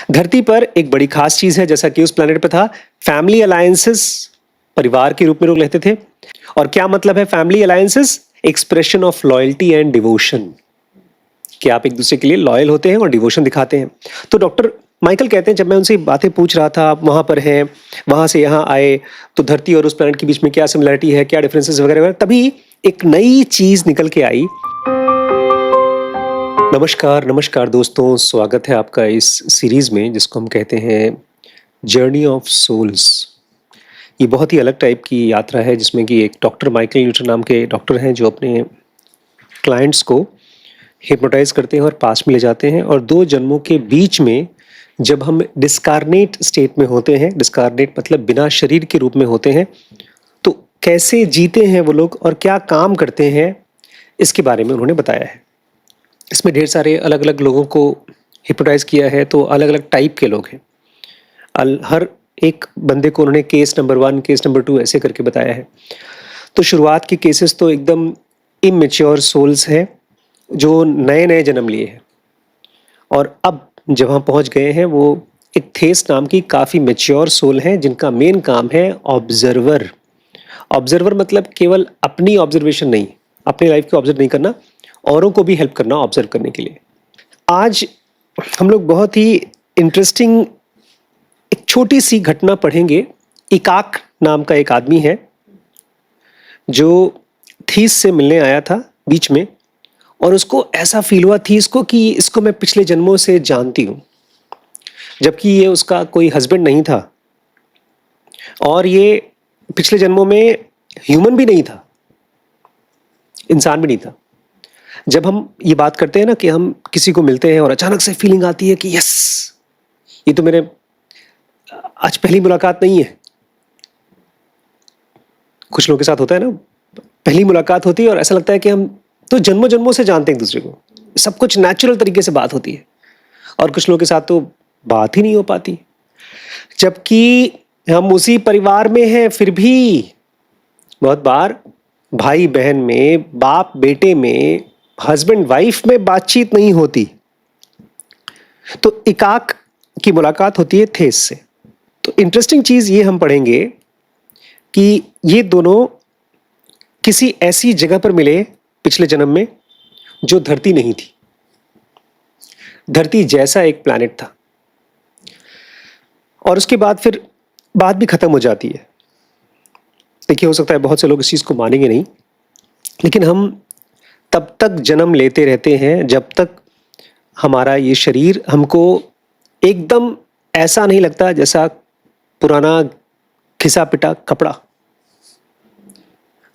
धरती पर एक बड़ी खास चीज है, जैसा कि उस प्लेनेट पे था, फैमिली अलायंसेस परिवार के रूप में लोग रहते थे। और क्या मतलब है family alliances? Expression of loyalty and devotion, कि आप एक दूसरे के लिए लॉयल होते हैं और डिवोशन दिखाते हैं। तो डॉक्टर माइकल कहते हैं, जब मैं उनसे बातें पूछ रहा था, आप वहां पर हैं, वहां से यहाँ आए, तो धरती और उस प्लेनेट के बीच में क्या सिमिलरिटी है, क्या डिफरेंसेस वगैरह वगैरह, तभी एक नई चीज निकल के आई। नमस्कार नमस्कार दोस्तों, स्वागत है आपका इस सीरीज में जिसको हम कहते हैं जर्नी ऑफ सोल्स। ये बहुत ही अलग टाइप की यात्रा है जिसमें कि एक डॉक्टर माइकल न्यूटन नाम के डॉक्टर हैं जो अपने क्लाइंट्स को हिप्नोटाइज करते हैं और पास में ले जाते हैं, और दो जन्मों के बीच में जब हम डिस्कारनेट स्टेट में होते हैं, डिस्कारनेट मतलब बिना शरीर के रूप में होते हैं, तो कैसे जीते हैं वो लोग और क्या काम करते हैं, इसके बारे में उन्होंने बताया है। इसमें ढेर सारे अलग अलग लोगों को हिप्नोटाइज किया है, तो अलग अलग टाइप के लोग हैं। हर एक बंदे को उन्होंने केस नंबर 1, केस नंबर 2 ऐसे करके बताया है। तो शुरुआत के केसेस तो एकदम इमेच्योर सोल्स हैं जो नए नए जन्म लिए हैं, और अब जब हम पहुंच गए हैं वो एक थेस नाम की काफ़ी मेच्योर सोल हैं जिनका मेन काम है ऑब्जर्वर। ऑब्जर्वर मतलब केवल अपनी ऑब्जर्वेशन नहीं, अपनी लाइफ को ऑब्जर्व नहीं करना, औरों को भी हेल्प करना ऑब्जर्व करने के लिए। आज हम लोग बहुत ही इंटरेस्टिंग एक छोटी सी घटना पढ़ेंगे। इकाक नाम का एक आदमी है जो थीस से मिलने आया था बीच में, और उसको ऐसा फील हुआ थीस को कि इसको मैं पिछले जन्मों से जानती हूँ, जबकि ये उसका कोई हस्बैंड नहीं था और ये पिछले जन्मों में ह्यूमन भी नहीं था, इंसान भी नहीं था। जब हम ये बात करते हैं ना कि हम किसी को मिलते हैं और अचानक से फीलिंग आती है कि यस, ये तो मेरे आज पहली मुलाकात नहीं है। कुछ लोगों के साथ होता है ना, पहली मुलाकात होती है और ऐसा लगता है कि हम तो जन्मों जन्मों से जानते हैं एक दूसरे को, सब कुछ नेचुरल तरीके से बात होती है। और कुछ लोगों के साथ तो बात ही नहीं हो पाती, जबकि हम उसी परिवार में हैं, फिर भी बहुत बार भाई बहन में, बाप बेटे में, हस्बैंड वाइफ में बातचीत नहीं होती। तो इकाक की मुलाकात होती है थेस से। तो इंटरेस्टिंग चीज ये हम पढ़ेंगे कि ये दोनों किसी ऐसी जगह पर मिले पिछले जन्म में जो धरती नहीं थी, धरती जैसा एक प्लैनेट था। और उसके बाद फिर बात भी खत्म हो जाती है। देखिए, हो सकता है बहुत से लोग इस चीज को मानेंगे नहीं, लेकिन हम तब तक जन्म लेते रहते हैं जब तक हमारा ये शरीर हमको एकदम ऐसा नहीं लगता जैसा पुराना घिसा पिटा कपड़ा।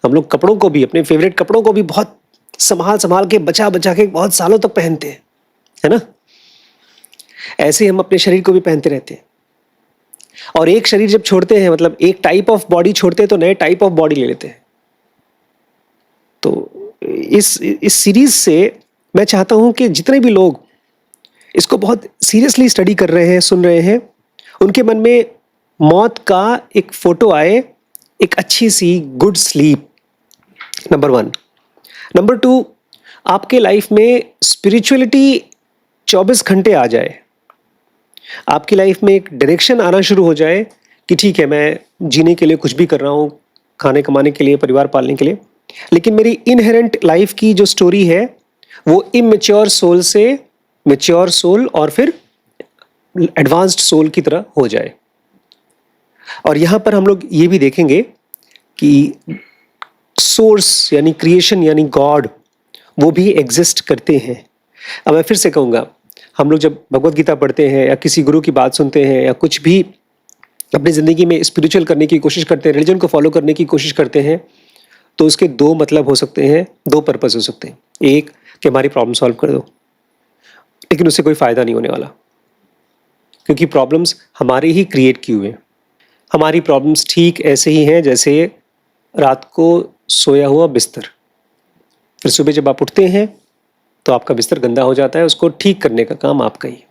हम लोग कपड़ों को भी, अपने फेवरेट कपड़ों को भी बहुत संभाल संभाल के, बचा बचा के बहुत सालों तक पहनते हैं, है ना? ऐसे हम अपने शरीर को भी पहनते रहते हैं। और एक शरीर जब छोड़ते हैं, मतलब एक टाइप ऑफ बॉडी छोड़ते हैं, तो नए टाइप ऑफ बॉडी ले लेते हैं। तो इस सीरीज से मैं चाहता हूं कि जितने भी लोग इसको बहुत सीरियसली स्टडी कर रहे हैं, सुन रहे हैं, उनके मन में मौत का एक फोटो आए, एक अच्छी सी गुड स्लीप, नंबर 1। नंबर 2, आपके लाइफ में स्पिरिचुअलिटी 24 घंटे आ जाए, आपकी लाइफ में एक डायरेक्शन आना शुरू हो जाए कि ठीक है, मैं जीने के लिए कुछ भी कर रहा हूँ, खाने कमाने के लिए, परिवार पालने के लिए, लेकिन मेरी इनहेरेंट लाइफ की जो स्टोरी है वो इमेच्योर सोल से मैच्योर सोल और फिर एडवांस्ड सोल की तरह हो जाए। और यहाँ पर हम लोग ये भी देखेंगे कि सोर्स यानी क्रिएशन यानी गॉड, वो भी एग्जिस्ट करते हैं। अब मैं फिर से कहूँगा, हम लोग जब भगवत गीता पढ़ते हैं या किसी गुरु की बात सुनते हैं या कुछ भी अपनी ज़िंदगी में स्पिरिचुअल करने की कोशिश करते हैं, रिलीजन को फॉलो करने की कोशिश करते हैं, तो उसके 2 मतलब हो सकते हैं, 2 पर्पस हो सकते हैं। एक कि हमारी प्रॉब्लम सॉल्व कर दो, लेकिन उससे कोई फ़ायदा नहीं होने वाला, क्योंकि प्रॉब्लम्स हमारे ही क्रिएट किए हुए हैं। हमारी प्रॉब्लम्स ठीक ऐसे ही हैं जैसे रात को सोया हुआ बिस्तर। फिर सुबह जब आप उठते हैं तो आपका बिस्तर गंदा हो जाता है, उसको ठीक करने का काम आपका ही।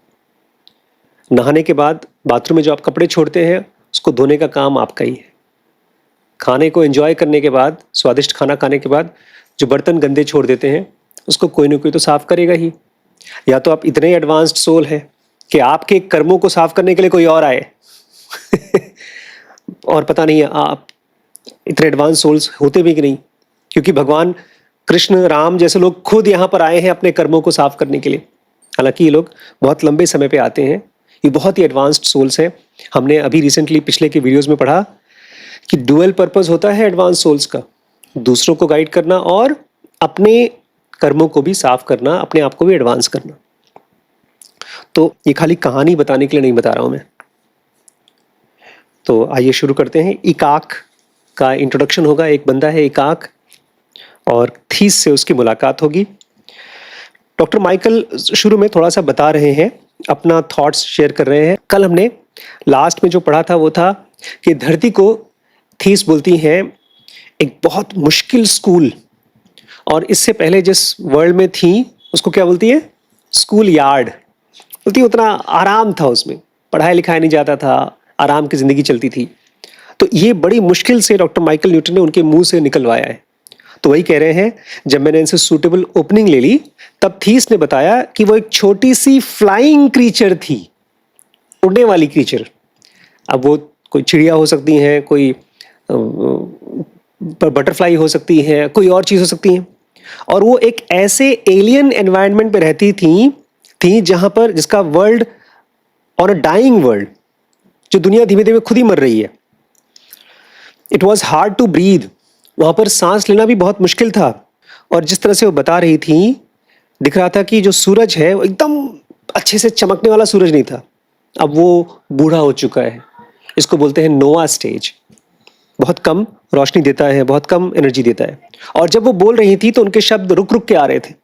नहाने के बाद बाथरूम में जो आप कपड़े छोड़ते हैं, उसको धोने का काम आपका ही है। खाने को एंजॉय करने के बाद, स्वादिष्ट खाना खाने के बाद जो बर्तन गंदे छोड़ देते हैं, उसको कोई ना कोई तो साफ करेगा ही। या तो आप इतने एडवांस्ड सोल हैं कि आपके कर्मों को साफ करने के लिए कोई और आए। और पता नहीं आप इतने एडवांस सोल्स होते भी कि नहीं, क्योंकि भगवान कृष्ण राम जैसे लोग खुद यहाँ पर आए हैं अपने कर्मों को साफ करने के लिए। हालांकि ये लोग बहुत लंबे समय पे आते हैं, ये बहुत ही एडवांस्ड सोल्स हैं। हमने अभी रिसेंटली पिछले के वीडियोस में पढ़ा कि डुअल पर्पस होता है एडवांस सोल्स का, दूसरों को गाइड करना और अपने कर्मों को भी साफ करना, अपने आप को भी एडवांस करना। तो ये खाली कहानी बताने के लिए नहीं बता रहा हूं मैं। तो आइए शुरू करते हैं। इकाक का इंट्रोडक्शन होगा। एक बंदा है इकाक और थीस से उसकी मुलाकात होगी। डॉक्टर माइकल शुरू में थोड़ा सा बता रहे हैं, अपना थॉट्स शेयर कर रहे हैं। कल हमने लास्ट में जो पढ़ा था वो था कि धरती को थीस बोलती हैं एक बहुत मुश्किल स्कूल, और इससे पहले जिस वर्ल्ड में थी उसको क्या बोलती है? स्कूल यार्ड बोलती है। उतना आराम था, उसमें पढ़ाई लिखाई नहीं जाता था, आराम की जिंदगी चलती थी। तो ये बड़ी मुश्किल से डॉक्टर माइकल न्यूटन ने उनके मुंह से निकलवाया है। तो वही कह रहे हैं, जब मैंने इनसे सूटेबल ओपनिंग ले ली तब थीस ने बताया कि वो एक छोटी सी फ्लाइंग क्रीचर थी, उड़ने वाली क्रीचर। अब वो कोई चिड़िया हो सकती हैं, कोई बटरफ्लाई हो सकती है, कोई और चीज़ हो सकती है। और वो एक ऐसे एलियन एनवायरनमेंट पे रहती थी जहां पर जिसका world on a dying world, जो दुनिया धीमे धीमे खुद ही मर रही है। It was hard to breathe, वहां पर सांस लेना भी बहुत मुश्किल था। और जिस तरह से वो बता रही थी, दिख रहा था कि जो सूरज है वो एकदम अच्छे से चमकने वाला सूरज नहीं था, अब वो बूढ़ा हो चुका है। इसको बोलते हैं नोवा स्टेज, बहुत कम रोशनी देता है, बहुत कम एनर्जी देता है। और जब वो बोल रही थी तो उनके शब्द रुक रुक के आ रहे थे,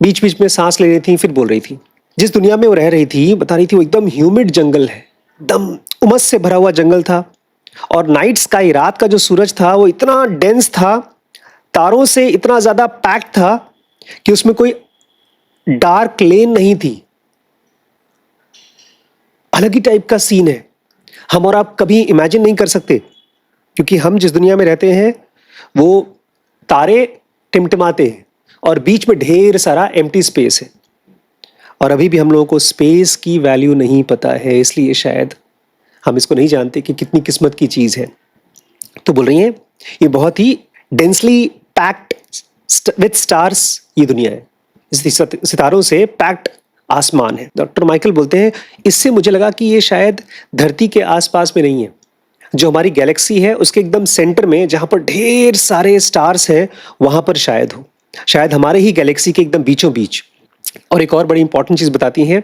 बीच बीच में सांस ले रही थी फिर बोल रही थी। जिस दुनिया में वो रह रही थी, बता रही थी, वो एकदम ह्यूमिड जंगल है, एकदम उमस से भरा हुआ जंगल था। और नाइट स्काई, रात का जो सूरज था वो इतना डेंस था, तारों से इतना ज्यादा पैक्ड था कि उसमें कोई डार्क लेन नहीं थी। अलग ही टाइप का सीन है, हम और आप कभी इमेजिन नहीं कर सकते, क्योंकि हम जिस दुनिया में रहते हैं वो तारे टिमटिमाते हैं और बीच में ढेर सारा एम्प्टी स्पेस है। और अभी भी हम लोगों को स्पेस की वैल्यू नहीं पता है, इसलिए शायद हम इसको नहीं जानते कि कितनी किस्मत की चीज है। तो बोल रही हैं ये बहुत ही डेंसली पैक्ड विद स्टार्स ये दुनिया है, सितारों से पैक्ड आसमान है। डॉक्टर माइकल बोलते हैं इससे मुझे लगा कि ये शायद धरती के आसपास में नहीं है, जो हमारी गैलेक्सी है उसके एकदम सेंटर में जहां पर ढेर सारे स्टार्स हैं वहां पर शायद हो, शायद हमारे ही गैलेक्सी के एकदम बीचों बीच। और एक और बड़ी इंपॉर्टेंट चीज बताती हैं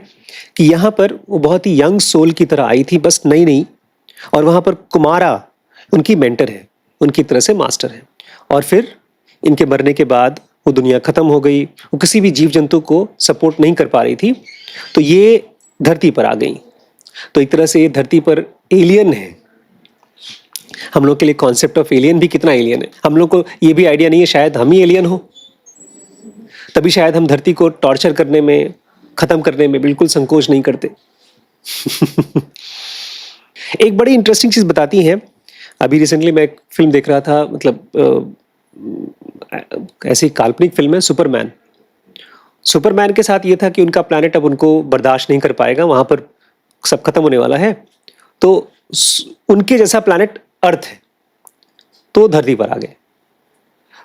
कि यहाँ पर वो बहुत ही यंग सोल की तरह आई थी, बस नई नई, और वहां पर कुमारा उनकी मेंटर है, उनकी तरह से मास्टर है। और फिर इनके मरने के बाद वो दुनिया खत्म हो गई, वो किसी भी जीव जंतु को सपोर्ट नहीं कर पा रही थी, तो ये धरती पर आ गई। तो एक तरह से ये धरती पर एलियन है। हम लोग के लिए कॉन्सेप्ट ऑफ एलियन भी कितना एलियन है, हम लोग को ये भी आइडिया नहीं है शायद हम ही एलियन हो। तभी शायद हम धरती को टॉर्चर करने में, खत्म करने में बिल्कुल संकोच नहीं करते। एक बड़ी इंटरेस्टिंग चीज बताती हैं, अभी रिसेंटली मैं एक फिल्म देख रहा था, मतलब ऐसी काल्पनिक फिल्म है सुपरमैन। सुपरमैन के साथ ये था कि उनका प्लैनेट अब उनको बर्दाश्त नहीं कर पाएगा, वहां पर सब खत्म होने वाला है, तो उनके जैसा प्लैनेट अर्थ है, तो धरती पर आ गए।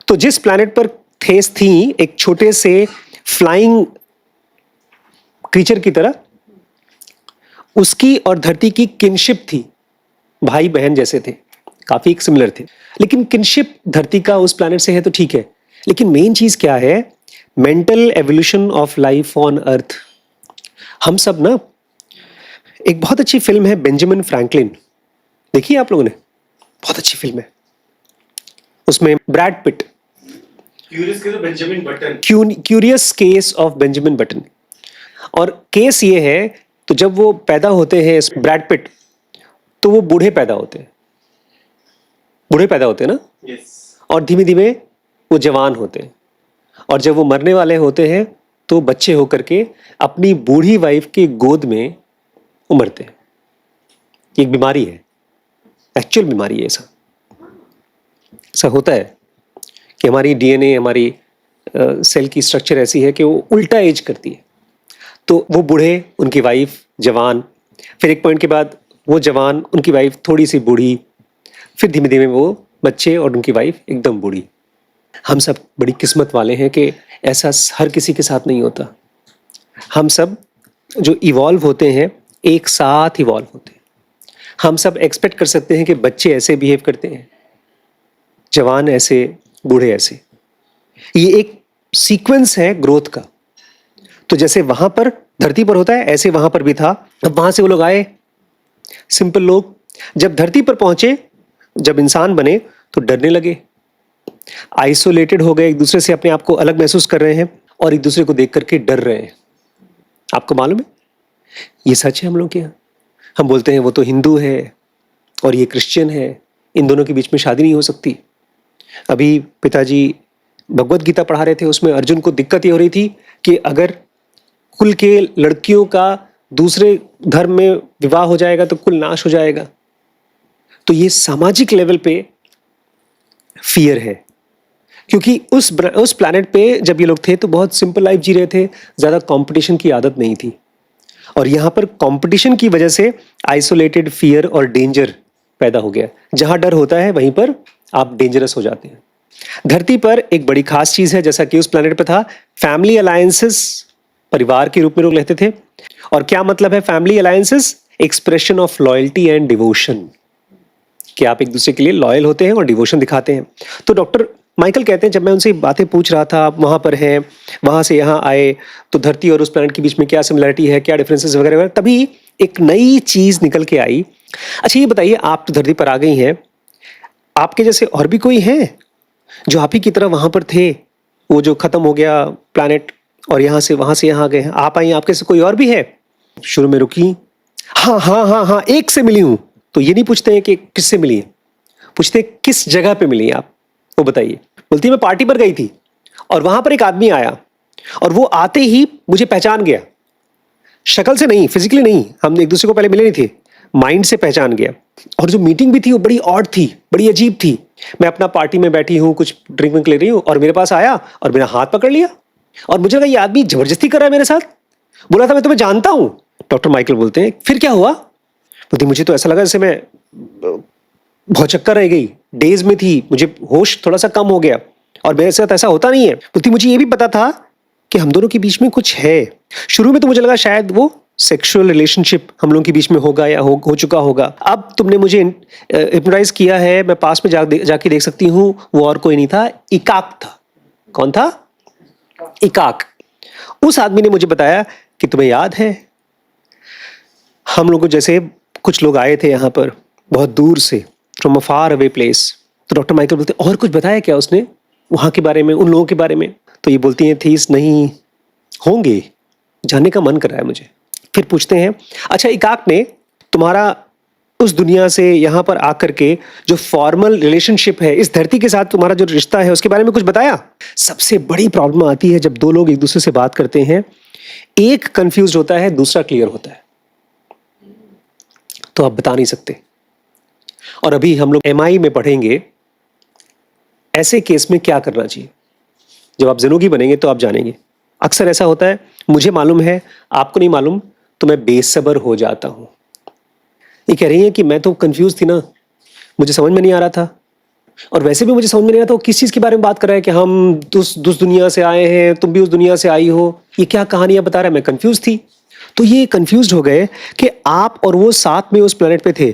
तो जिस प्लैनेट पर थेस थी एक छोटे से फ्लाइंग क्रीचर की तरह, उसकी और धरती की किनशिप थी, भाई बहन जैसे थे, काफी सिमिलर थे। लेकिन किनशिप धरती का उस प्लैनेट से है तो ठीक है, लेकिन मेन चीज क्या है? Mental evolution of life on earth. हम सब ना, एक बहुत अच्छी फिल्म है बेंजामिन फ्रैंकलिन, देखिए आप लोगों ने, बहुत अच्छी फिल्म है, उसमें Brad Pitt, curious case of Benjamin button. और केस ये है, तो जब वो पैदा होते हैं ब्रैड पिट, तो वो बूढ़े पैदा होते हैं, बूढ़े पैदा होते हैं ना, और धीमे धीमे वो जवान होते हैं, और जब वो मरने वाले होते हैं तो बच्चे होकर के अपनी बूढ़ी वाइफ की गोद में उमरते हैं। ये एक बीमारी है, एक्चुअल बीमारी है। ऐसा होता है कि हमारी डीएनए, हमारी सेल की स्ट्रक्चर ऐसी है कि वो उल्टा एज करती है। तो वो बूढ़े, उनकी वाइफ जवान, फिर एक पॉइंट के बाद वो जवान, उनकी वाइफ थोड़ी सी बूढ़ी, फिर धीमे धीमे वो बच्चे और उनकी वाइफ एकदम बूढ़ी। हम सब बड़ी किस्मत वाले हैं कि ऐसा हर किसी के साथ नहीं होता। हम सब जो इवॉल्व होते हैं एक साथ इवॉल्व होते हैं। हम सब एक्सपेक्ट कर सकते हैं कि बच्चे ऐसे बिहेव करते हैं, जवान ऐसे, बूढ़े ऐसे। ये एक सीक्वेंस है ग्रोथ का। तो जैसे वहां पर धरती पर होता है ऐसे वहां पर भी था। अब वहां से वो लोग आए, सिंपल लोग, जब धरती पर पहुंचे, जब इंसान बने तो डरने लगे, आइसोलेटेड हो गए, एक दूसरे से अपने आप को अलग महसूस कर रहे हैं और एक दूसरे को देख करके डर रहे हैं। आपको मालूम है ये सच है हम लोग के यहाँ। हम बोलते हैं वो तो हिंदू है और ये क्रिश्चियन है, इन दोनों के बीच में शादी नहीं हो सकती। अभी पिताजी भगवत गीता पढ़ा रहे थे, उसमें अर्जुन को दिक्कत ये हो रही थी कि अगर कुल के लड़कियों का दूसरे धर्म में विवाह हो जाएगा तो कुल नाश हो जाएगा। तो ये सामाजिक लेवल पे फियर है, क्योंकि उस प्लैनेट पे जब ये लोग थे तो बहुत सिंपल लाइफ जी रहे थे, ज्यादा कंपटीशन की आदत नहीं थी। और यहाँ पर कंपटीशन की वजह से आइसोलेटेड फियर और डेंजर पैदा हो गया। जहां डर होता है वहीं पर आप डेंजरस हो जाते हैं। धरती पर एक बड़ी खास चीज है, जैसा कि उस प्लैनेट पे था, फैमिली अलायंसेस, परिवार के रूप में लोग रहते थे। और क्या मतलब है family alliances? Expression of loyalty and devotion, कि आप एक दूसरे के लिए लॉयल होते हैं और डिवोशन दिखाते हैं। तो डॉक्टर माइकल कहते हैं, जब मैं उनसे बातें पूछ रहा था, आप वहां पर हैं, वहां से यहाँ आए, तो धरती और उस प्लैनेट के बीच में क्या सिमिलरिटी है, क्या डिफरेंसेस वगैरह वगैरह, तभी एक नई चीज निकल के आई। अच्छा ये बताइए, आप तो धरती पर आ गई हैं, आपके जैसे और भी कोई हैं जो आप ही की तरह वहां पर थे, वो जो खत्म हो गया प्लैनेट और यहाँ से वहां से यहाँ आ गए हैं, आप आई, आपके से कोई और भी है? शुरू में रुकी, हाँ हाँ हाँ हाँ, एक से मिली हूं। तो ये नहीं पूछते हैं कि किससे मिली है, पूछते हैं किस जगह पे मिली आप, वो बताइए। बोलती है मैं पार्टी पर गई थी और वहां पर एक आदमी आया और वो आते ही मुझे पहचान गया, शक्ल से नहीं, फिजिकली नहीं, हम एक दूसरे को पहले मिले नहीं थे, माइंड से पहचान गया। और जो मीटिंग भी थी वो बड़ी ऑड थी, बड़ी अजीब थी। मैं अपना पार्टी में बैठी हूँ, कुछ ड्रिंक विंक ले रही हूँ और मेरे पास आया और मेरा हाथ पकड़ लिया और मुझे लगा ये आदमी जबरदस्ती कर रहा है मेरे साथ। बोला था मैं तुम्हें जानता हूँ। डॉक्टर माइकल बोलते हैं फिर क्या हुआ? बोलती मुझे तो ऐसा लगा जैसे मैं बहुत चक्कर रह गई, डेज में थी, मुझे होश थोड़ा सा कम हो गया और मेरे साथ ऐसा होता नहीं है। बोलती मुझे ये भी पता था कि हम दोनों के बीच में कुछ है। शुरू में तो मुझे लगा शायद वो सेक्सुअल रिलेशनशिप हम लोगों के बीच में होगा या हो चुका होगा। अब तुमने मुझे हिप्नोटाइज किया है, मैं पास में जाके देख सकती हूँ, वो और कोई नहीं था, इकाक था। कौन था? इकाक। उस आदमी ने मुझे बताया कि तुम्हें याद है हम लोगों जैसे कुछ लोग आए थे यहाँ पर बहुत दूर से, from a far away place. तो डॉक्टर माइकल बोलते और कुछ बताया क्या उसने वहां के बारे में, उन लोगों के बारे में? तो ये बोलती हैं थीस नहीं होंगे, जानने का मन कर रहा है मुझे। फिर पूछते हैं अच्छा इकाक ने तुम्हारा उस दुनिया से यहाँ पर आकर के जो फॉर्मल रिलेशनशिप है इस धरती के साथ, तुम्हारा जो रिश्ता है उसके बारे में कुछ बताया? सबसे बड़ी प्रॉब्लम आती है जब दो लोग एक दूसरे से बात करते हैं, एक कंफ्यूज होता है, दूसरा क्लियर होता है, तो आप बता नहीं सकते। और अभी हम लोग एमआई में पढ़ेंगे ऐसे केस में क्या करना चाहिए। जब आप जिंदगी बनेंगे तो आप जानेंगे। अक्सर ऐसा होता है, मुझे मालूम है आपको नहीं मालूम, तो मैं बेसब्र हो जाता हूं। ये कह रही है कि मैं तो कंफ्यूज थी ना, मुझे समझ में नहीं आ रहा था, और वैसे भी मुझे समझ में नहीं आ रहा था वो किस चीज के बारे में बात कर रहा है कि हम दूस दुनिया से आए हैं, तुम भी उस दुनिया से आई हो, ये क्या कहानियां बता रहा है। मैं कंफ्यूज थी। तो ये कंफ्यूज हो गए कि आप और वो साथ में उस प्लेनेट पे थे,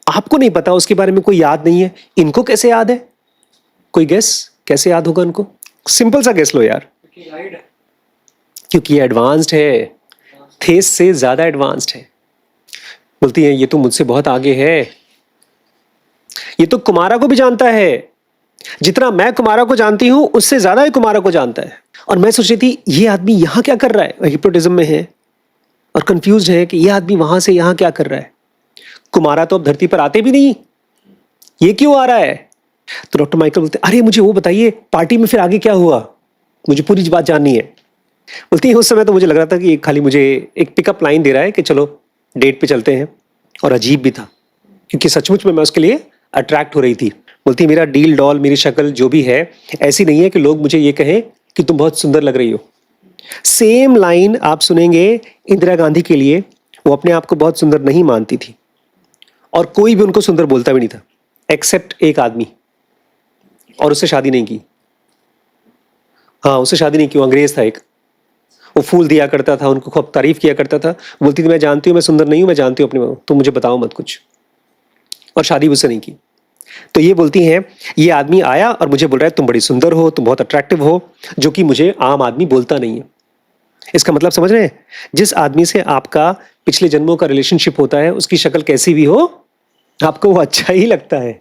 आपको नहीं पता उसके बारे में, कोई याद नहीं है, इनको कैसे याद है? कोई गेस कैसे याद होगा उनको? सिंपल सा गेस लो यार। क्योंकि एडवांस्ड है, थेस से ज्यादा एडवांस्ड है। बोलती है ये तो मुझसे बहुत आगे है, ये तो कुमारा को भी जानता है, जितना मैं कुमारा को जानती हूं उससे ज्यादा ही कुमारा को जानता है। और मैं सोच रही थी ये आदमी यहां क्या कर रहा है, हिप्नोटिज्म में है और कंफ्यूज है कि ये आदमी वहां से यहां क्या कर रहा है। कुमारा तो अब धरती पर आते भी नहीं, ये क्यों आ रहा है? तो डॉक्टर माइकल बोलते अरे मुझे वो बताइए पार्टी में फिर आगे क्या हुआ, मुझे पूरी बात जाननी है। बोलती है उस समय तो मुझे लग रहा था कि खाली मुझे एक पिकअप लाइन दे रहा है कि चलो डेट पे चलते हैं, और अजीब भी था क्योंकि सचमुच में मैं उसके लिए अट्रैक्ट हो रही थी। बोलती मेरा डील डॉल, मेरी शक्ल जो भी है ऐसी नहीं है कि लोग मुझे ये कहें कि तुम बहुत सुंदर लग रही हो। सेम लाइन आप सुनेंगे इंदिरा गांधी के लिए, वो अपने आप को बहुत सुंदर नहीं मानती थी और कोई भी उनको सुंदर बोलता भी नहीं था एक्सेप्ट एक आदमी, और उससे शादी नहीं की। हाँ, उससे शादी नहीं की, वो अंग्रेज था एक। वो फूल दिया करता था, उनको खूब तारीफ किया करता था, बोलती थी मैं जानती हूँ मैं सुंदर नहीं हूँ, मैं जानती हूँ अपने को, तुम मुझे बताओ मत कुछ, और शादी भी उससे नहीं की। तो ये बोलती हैं, ये आदमी आया और मुझे बोल रहा है तुम बड़ी सुंदर हो, तुम बहुत अट्रैक्टिव हो, जो कि मुझे आम आदमी बोलता नहीं है। इसका मतलब समझ रहे हैं? जिस आदमी से आपका पिछले जन्मों का रिलेशनशिप होता है, उसकी शक्ल कैसी भी हो, आपको वो अच्छा ही लगता है।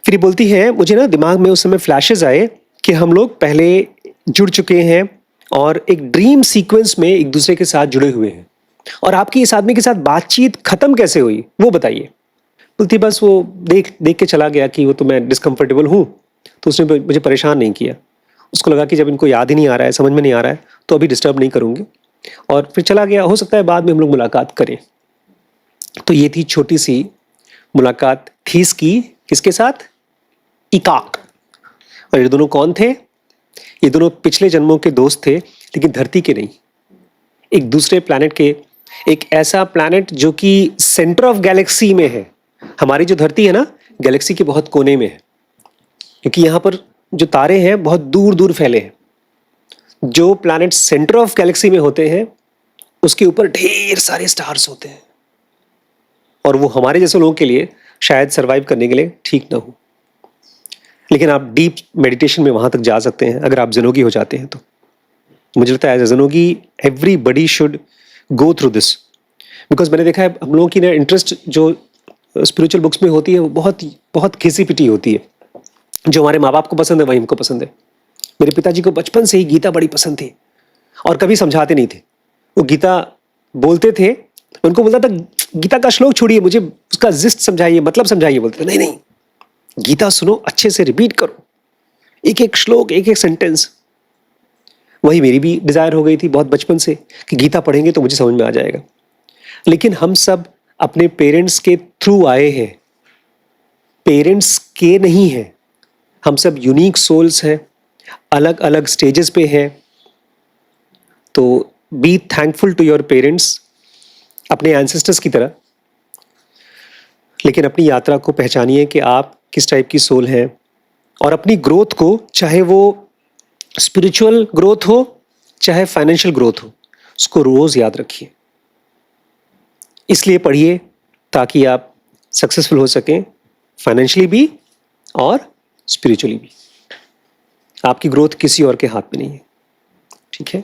फिर ये बोलती है, मुझे ना दिमाग में उस समय फ्लैशेस आए कि हम लोग पहले जुड़ चुके हैं और एक ड्रीम सीक्वेंस में एक दूसरे के साथ जुड़े हुए हैं, और आपकी इस आदमी के साथ बातचीत खत्म कैसे हुई वो बताइए। बोलती बस वो देख देख के चला गया कि वो तो मैं डिस्कम्फर्टेबल हूँ, तो उसने मुझे परेशान नहीं किया। उसको लगा कि जब इनको याद ही नहीं आ रहा है, समझ में नहीं आ रहा है, तो अभी डिस्टर्ब नहीं करूँगी, और फिर चला गया। हो सकता है बाद में हम लोग मुलाकात करें। तो ये थी छोटी सी मुलाकात थीस की, किसके साथ? इकाक। और ये दोनों कौन थे? ये दोनों पिछले जन्मों के दोस्त थे, लेकिन धरती के नहीं, एक दूसरे प्लैनेट के। एक ऐसा प्लैनेट जो कि सेंटर ऑफ गैलेक्सी में है। हमारी जो धरती है ना, गैलेक्सी के बहुत कोने में है, क्योंकि यहाँ पर जो तारे हैं बहुत दूर दूर फैले हैं। जो प्लैनेट सेंटर ऑफ गैलेक्सी में होते हैं, उसके ऊपर ढेर सारे स्टार्स होते हैं, और वो हमारे जैसे लोगों के लिए शायद सरवाइव करने के लिए ठीक ना हो। लेकिन आप डीप मेडिटेशन में वहां तक जा सकते हैं अगर आप ज़नोगी हो जाते हैं तो। मुझे लगता है एज ए ज़नोगी everybody should go through this, because मैंने देखा है हम लोगों की ना इंटरेस्ट जो स्पिरिचुअल बुक्स में होती है वो बहुत बहुत घिसी पिटी होती है। जो हमारे माँ बाप को पसंद है वही हमको पसंद है। मेरे पिताजी को बचपन से ही गीता बड़ी पसंद थी, और कभी समझाते नहीं थे। वो गीता बोलते थे, उनको बोलता था गीता का श्लोक छोड़िए, मुझे उसका जिस्ट समझाइए, मतलब समझाइए। बोलते थे नहीं नहीं, गीता सुनो, अच्छे से रिपीट करो, एक एक श्लोक, एक एक सेंटेंस। वही मेरी भी डिजायर हो गई थी बहुत बचपन से कि गीता पढ़ेंगे तो मुझे समझ में आ जाएगा। लेकिन हम सब अपने पेरेंट्स के थ्रू आए हैं, पेरेंट्स के नहीं हैं। हम सब यूनिक सोल्स हैं, अलग अलग स्टेजेस पे हैं। तो be thankful to your parents, अपने एंसेस्टर्स की तरह। लेकिन अपनी यात्रा को पहचानिए कि आप किस टाइप की सोल हैं, और अपनी ग्रोथ को, चाहे वो स्पिरिचुअल ग्रोथ हो चाहे फाइनेंशियल ग्रोथ हो, उसको रोज याद रखिए। इसलिए पढ़िए ताकि आप सक्सेसफुल हो सकें, फाइनेंशियली भी और स्पिरिचुअली भी। आपकी ग्रोथ किसी और के हाथ में नहीं है, ठीक है?